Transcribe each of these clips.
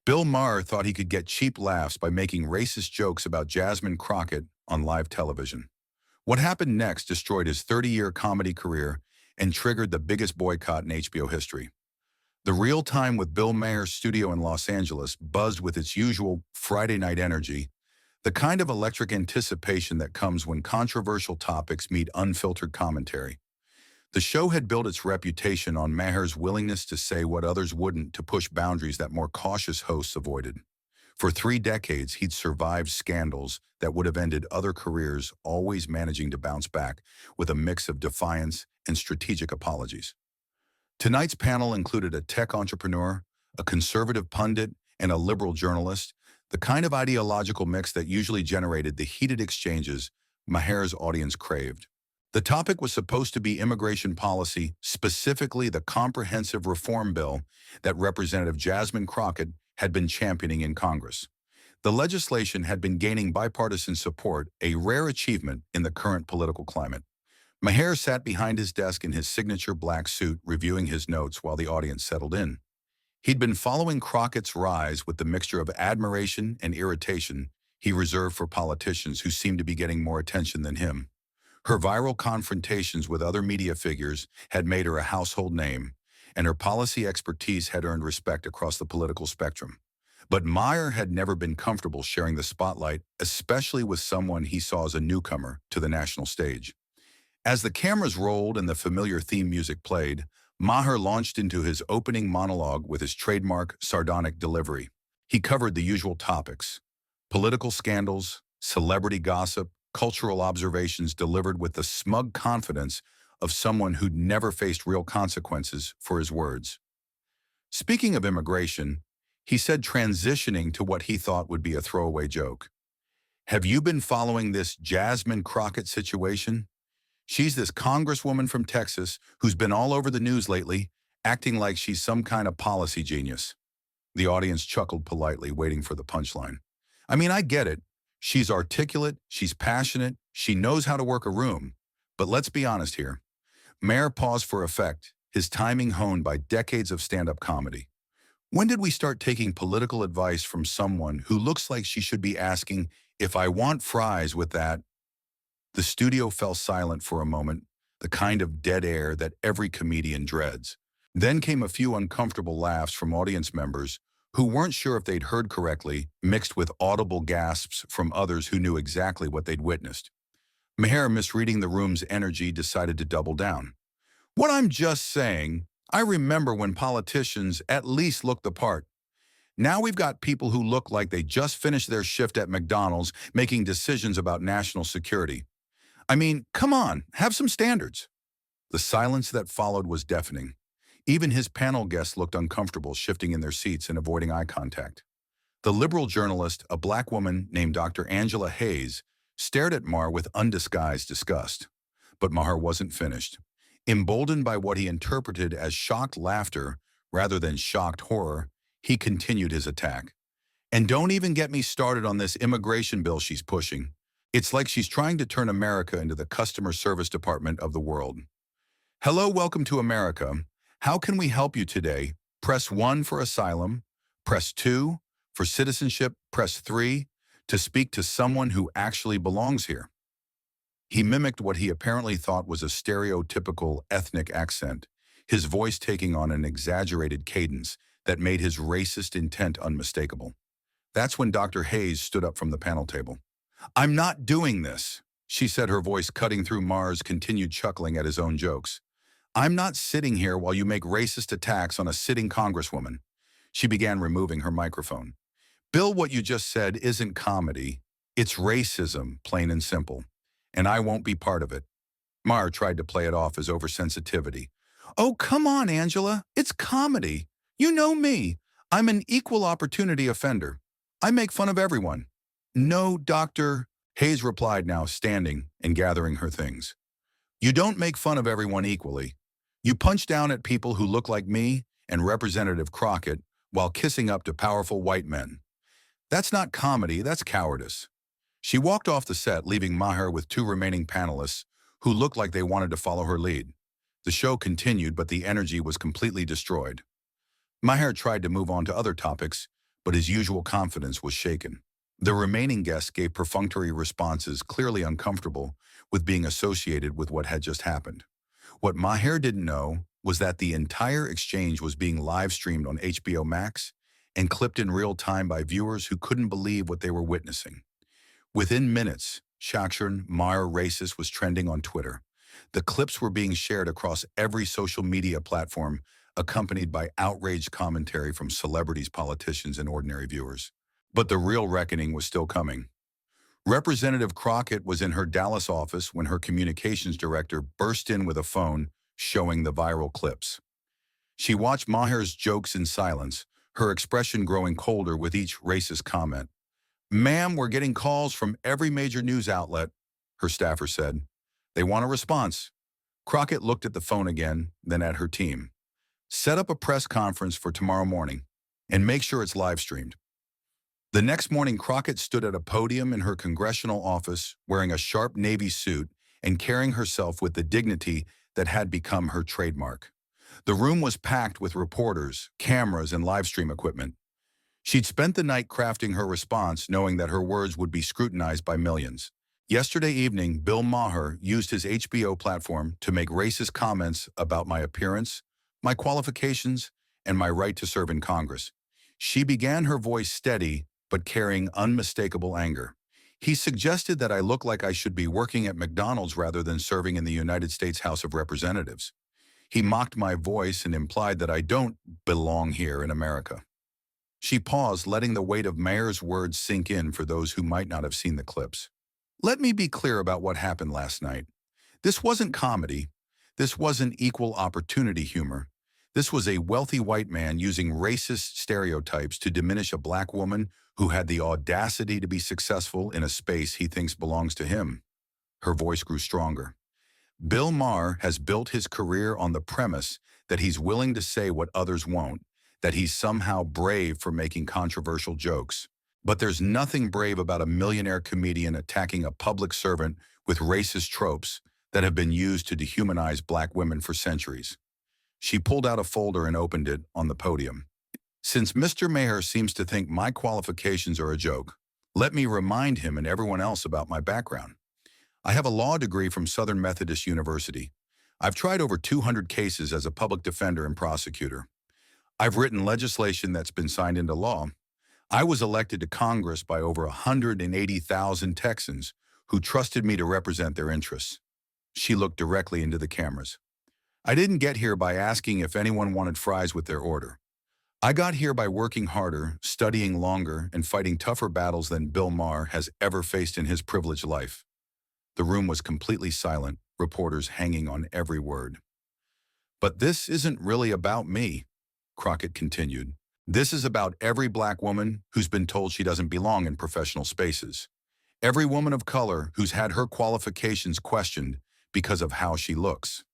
Bill Maher thought he could get cheap laughs by making racist jokes about Jasmine Crockett on live television. What happened next destroyed his 30-year comedy career and triggered the biggest boycott in HBO history. The Real Time with Bill Maher's studio in Los Angeles buzzed with its usual Friday night energy, the kind of electric anticipation that comes when controversial topics meet unfiltered commentary. The show had built its reputation on Maher's willingness to say what others wouldn't, to push boundaries that more cautious hosts avoided. For 3 decades, he'd survived scandals that would have ended other careers, always managing to bounce back with a mix of defiance and strategic apologies. Tonight's panel included a tech entrepreneur, a conservative pundit, and a liberal journalist, the kind of ideological mix that usually generated the heated exchanges Maher's audience craved. The topic was supposed to be immigration policy, specifically the comprehensive reform bill that Representative Jasmine Crockett had been championing in Congress. The legislation had been gaining bipartisan support, a rare achievement in the current political climate. Maher sat behind his desk in his signature black suit, reviewing his notes while the audience settled in. He'd been following Crockett's rise with the mixture of admiration and irritation he reserved for politicians who seemed to be getting more attention than him. Her viral confrontations with other media figures had made her a household name, and her policy expertise had earned respect across the political spectrum. But Maher had never been comfortable sharing the spotlight, especially with someone he saw as a newcomer to the national stage. As the cameras rolled and the familiar theme music played, Maher launched into his opening monologue with his trademark sardonic delivery. He covered the usual topics: political scandals, celebrity gossip, cultural observations, delivered with the smug confidence of someone who'd never faced real consequences for his words. Speaking of immigration, he said, transitioning to what he thought would be a throwaway joke, "Have you been following this Jasmine Crockett situation? She's this congresswoman from Texas who's been all over the news lately, acting like she's some kind of policy genius." The audience chuckled politely, waiting for the punchline. I mean, I get it. She's articulate, she's passionate, she knows how to work a room. But let's be honest here. Maher paused for effect, his timing honed by decades of stand-up comedy. When did we start taking political advice from someone who looks like she should be asking, "If I want fries with that?" The studio fell silent for a moment, the kind of dead air that every comedian dreads. Then came a few uncomfortable laughs from audience members who weren't sure if they'd heard correctly, mixed with audible gasps from others who knew exactly what they'd witnessed. Maher, misreading the room's energy, decided to double down. "What I'm just saying, I remember when politicians at least looked the part. Now we've got people who look like they just finished their shift at McDonald's making decisions about national security. I mean, come on, have some standards." The silence that followed was deafening. Even his panel guests looked uncomfortable, shifting in their seats and avoiding eye contact. The liberal journalist, a black woman named Dr. Angela Hayes, stared at Maher with undisguised disgust. But Maher wasn't finished. Emboldened by what he interpreted as shocked laughter rather than shocked horror, he continued his attack. "And don't even get me started on this immigration bill she's pushing. It's like she's trying to turn America into the customer service department of the world. Hello, welcome to America. How can we help you today? Press 1 for asylum, press 2 for citizenship, press 3 to speak to someone who actually belongs here." He mimicked what he apparently thought was a stereotypical ethnic accent, his voice taking on an exaggerated cadence that made his racist intent unmistakable. That's when Dr. Hayes stood up from the panel table. "I'm not doing this," she said, her voice cutting through Maher's continued chuckling at his own jokes. "I'm not sitting here while you make racist attacks on a sitting congresswoman." She began removing her microphone. "Bill, what you just said isn't comedy. It's racism, plain and simple. And I won't be part of it." Maher tried to play it off as oversensitivity. "Oh, come on, Angela. It's comedy. You know me. I'm an equal opportunity offender. I make fun of everyone." "No, Dr." Hayes replied, now standing and gathering her things. "You don't make fun of everyone equally. You punch down at people who look like me and Representative Crockett while kissing up to powerful white men. That's not comedy, that's cowardice." She walked off the set, leaving Maher with 2 remaining panelists who looked like they wanted to follow her lead. The show continued, but the energy was completely destroyed. Maher tried to move on to other topics, but his usual confidence was shaken. The remaining guests gave perfunctory responses, clearly uncomfortable with being associated with what had just happened. What Maher didn't know was that the entire exchange was being live-streamed on HBO Max and clipped in real time by viewers who couldn't believe what they were witnessing. Within minutes, Shakshern Maher racist was trending on Twitter. The clips were being shared across every social media platform, accompanied by outraged commentary from celebrities, politicians, and ordinary viewers. But the real reckoning was still coming. Representative Crockett was in her Dallas office when her communications director burst in with a phone showing the viral clips. She watched Maher's jokes in silence, her expression growing colder with each racist comment. "Ma'am, we're getting calls from every major news outlet," her staffer said. "They want a response." Crockett looked at the phone again, then at her team. "Set up a press conference for tomorrow morning and make sure it's live streamed." The next morning, Crockett stood at a podium in her congressional office wearing a sharp navy suit and carrying herself with the dignity that had become her trademark. The room was packed with reporters, cameras, and live stream equipment. She'd spent the night crafting her response, knowing that her words would be scrutinized by millions. Yesterday evening, Bill Maher used his HBO platform to make racist comments about my appearance, my qualifications, and my right to serve in Congress. She began, her voice steady but carrying unmistakable anger. He suggested that I look like I should be working at McDonald's rather than serving in the United States House of Representatives. He mocked my voice and implied that I don't belong here in America. She paused, letting the weight of Maher's words sink in for those who might not have seen the clips. "Let me be clear about what happened last night. This wasn't comedy. This wasn't equal opportunity humor. This was a wealthy white man using racist stereotypes to diminish a black woman who had the audacity to be successful in a space he thinks belongs to him." Her voice grew stronger. "Bill Maher has built his career on the premise that he's willing to say what others won't, that he's somehow brave for making controversial jokes. But there's nothing brave about a millionaire comedian attacking a public servant with racist tropes that have been used to dehumanize black women for centuries." She pulled out a folder and opened it on the podium. "Since Mr. Maher seems to think my qualifications are a joke, let me remind him and everyone else about my background. I have a law degree from Southern Methodist University. I've tried over 200 cases as a public defender and prosecutor. I've written legislation that's been signed into law. I was elected to Congress by over 180,000 Texans who trusted me to represent their interests." She looked directly into the cameras. "I didn't get here by asking if anyone wanted fries with their order. I got here by working harder, studying longer, and fighting tougher battles than Bill Maher has ever faced in his privileged life." The room was completely silent, reporters hanging on every word. "But this isn't really about me," Crockett continued. "This is about every black woman who's been told she doesn't belong in professional spaces. Every woman of color who's had her qualifications questioned because of how she looks.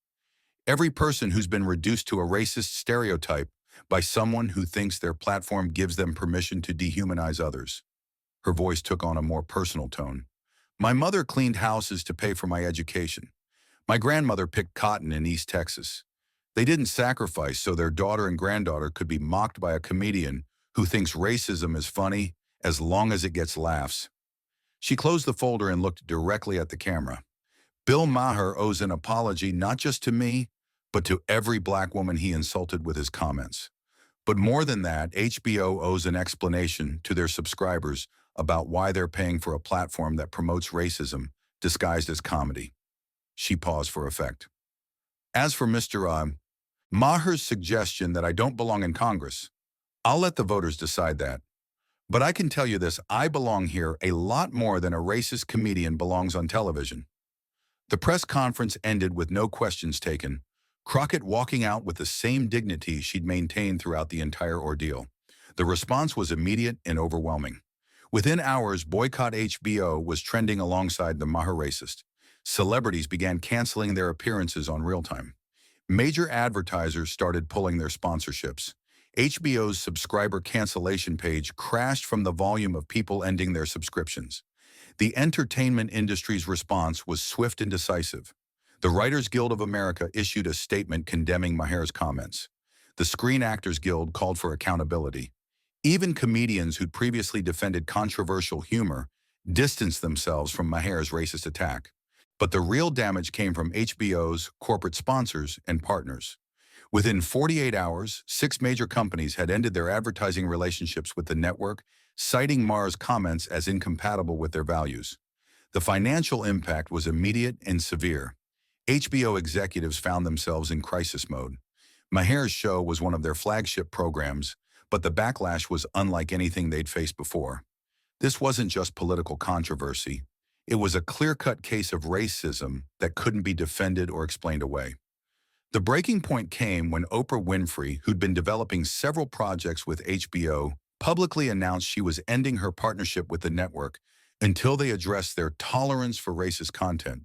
Every person who's been reduced to a racist stereotype by someone who thinks their platform gives them permission to dehumanize others." Her voice took on a more personal tone. "My mother cleaned houses to pay for my education. My grandmother picked cotton in East Texas. They didn't sacrifice so their daughter and granddaughter could be mocked by a comedian who thinks racism is funny as long as it gets laughs." She closed the folder and looked directly at the camera. "Bill Maher owes an apology not just to me, but to every black woman he insulted with his comments. But more than that, HBO owes an explanation to their subscribers about why they're paying for a platform that promotes racism disguised as comedy." She paused for effect. "As for Mr. Maher's suggestion that I don't belong in Congress, I'll let the voters decide that. But I can tell you this, I belong here a lot more than a racist comedian belongs on television." The press conference ended with no questions taken, Crockett walking out with the same dignity she'd maintained throughout the entire ordeal. The response was immediate and overwhelming. Within hours, Boycott HBO was trending alongside the Maher racist. Celebrities began canceling their appearances on real time. Major advertisers started pulling their sponsorships. HBO's subscriber cancellation page crashed from the volume of people ending their subscriptions. The entertainment industry's response was swift and decisive. The Writers Guild of America issued a statement condemning Maher's comments. The Screen Actors Guild called for accountability. Even comedians who'd previously defended controversial humor distanced themselves from Maher's racist attack. But the real damage came from HBO's corporate sponsors and partners. Within 48 hours, 6 major companies had ended their advertising relationships with the network, citing Maher's comments as incompatible with their values. The financial impact was immediate and severe. HBO executives found themselves in crisis mode. Maher's show was one of their flagship programs, but the backlash was unlike anything they'd faced before. This wasn't just political controversy. It was a clear-cut case of racism that couldn't be defended or explained away. The breaking point came when Oprah Winfrey, who'd been developing several projects with HBO, publicly announced she was ending her partnership with the network until they addressed their tolerance for racist content.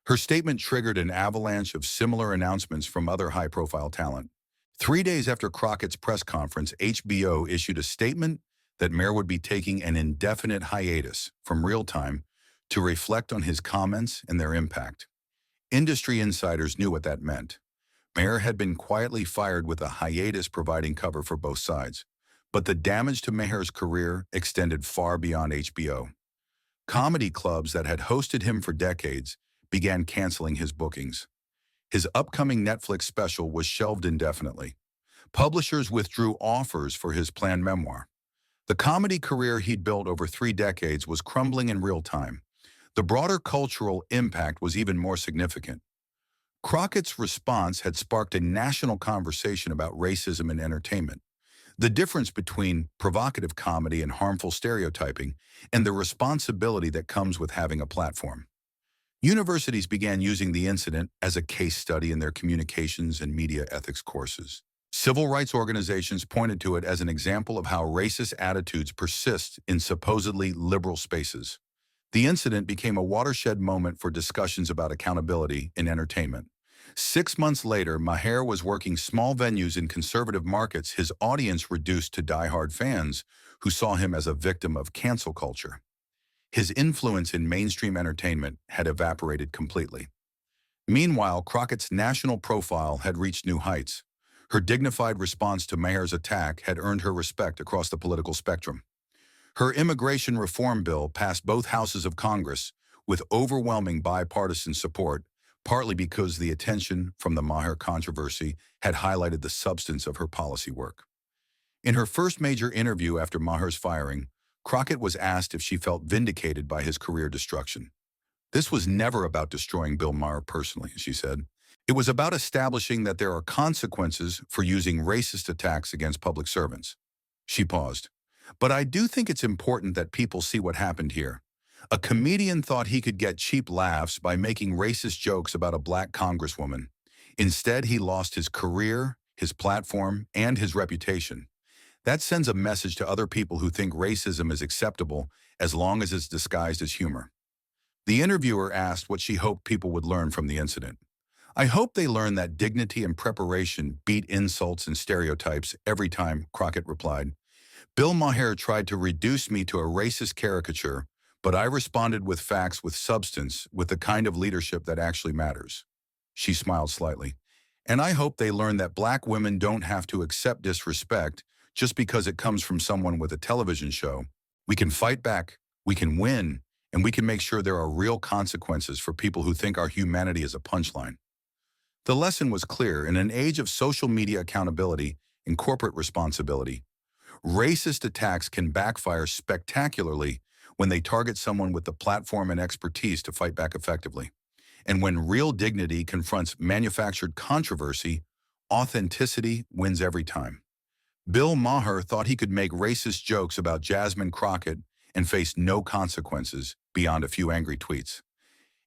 Her statement triggered an avalanche of similar announcements from other high-profile talent. 3 days after Crockett's press conference, HBO issued a statement that Maher would be taking an indefinite hiatus from real time to reflect on his comments and their impact. Industry insiders knew what that meant. Maher had been quietly fired with a hiatus providing cover for both sides. But the damage to Maher's career extended far beyond HBO. Comedy clubs that had hosted him for decades began canceling his bookings. His upcoming Netflix special was shelved indefinitely. Publishers withdrew offers for his planned memoir. The comedy career he'd built over 3 decades was crumbling in real time. The broader cultural impact was even more significant. Crockett's response had sparked a national conversation about racism in entertainment, the difference between provocative comedy and harmful stereotyping, and the responsibility that comes with having a platform. Universities began using the incident as a case study in their communications and media ethics courses. Civil rights organizations pointed to it as an example of how racist attitudes persist in supposedly liberal spaces. The incident became a watershed moment for discussions about accountability in entertainment. 6 months later, Maher was working small venues in conservative markets, his audience reduced to diehard fans who saw him as a victim of cancel culture. His influence in mainstream entertainment had evaporated completely. Meanwhile, Crockett's national profile had reached new heights. Her dignified response to Maher's attack had earned her respect across the political spectrum. Her immigration reform bill passed both houses of Congress with overwhelming bipartisan support, partly because the attention from the Maher controversy had highlighted the substance of her policy work. In her first major interview after Maher's firing, Crockett was asked if she felt vindicated by his career destruction. "This was never about destroying Bill Maher personally," she said. "It was about establishing that there are consequences for using racist attacks against public servants." She paused. "But I do think it's important that people see what happened here. A comedian thought he could get cheap laughs by making racist jokes about a black congresswoman. Instead, he lost his career, his platform, and his reputation. That sends a message to other people who think racism is acceptable as long as it's disguised as humor." The interviewer asked what she hoped people would learn from the incident. "I hope they learn that dignity and preparation beat insults and stereotypes every time," Crockett replied. "Bill Maher tried to reduce me to a racist caricature, but I responded with facts, with substance, with the kind of leadership that actually matters." She smiled slightly. "And I hope they learn that black women don't have to accept disrespect just because it comes from someone with a television show. We can fight back, we can win, and we can make sure there are real consequences for people who think our humanity is a punchline." The lesson was clear. In an age of social media accountability and corporate responsibility, racist attacks can backfire spectacularly when they target someone with the platform and expertise to fight back effectively. And when real dignity confronts manufactured controversy, authenticity wins every time. Bill Maher thought he could make racist jokes about Jasmine Crockett and face no consequences beyond a few angry tweets.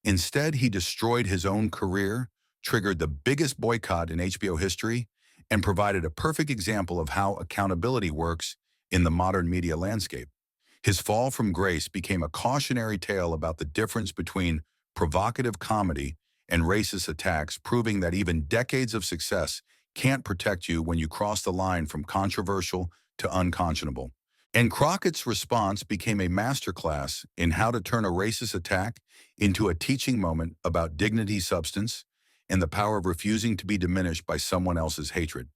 Instead, he destroyed his own career, triggered the biggest boycott in HBO history, and provided a perfect example of how accountability works in the modern media landscape. His fall from grace became a cautionary tale about the difference between provocative comedy and racist attacks, proving that even decades of success can't protect you when you cross the line from controversial to unconscionable. And Crockett's response became a masterclass in how to turn a racist attack into a teaching moment about dignity, substance, and the power of refusing to be diminished by someone else's hatred.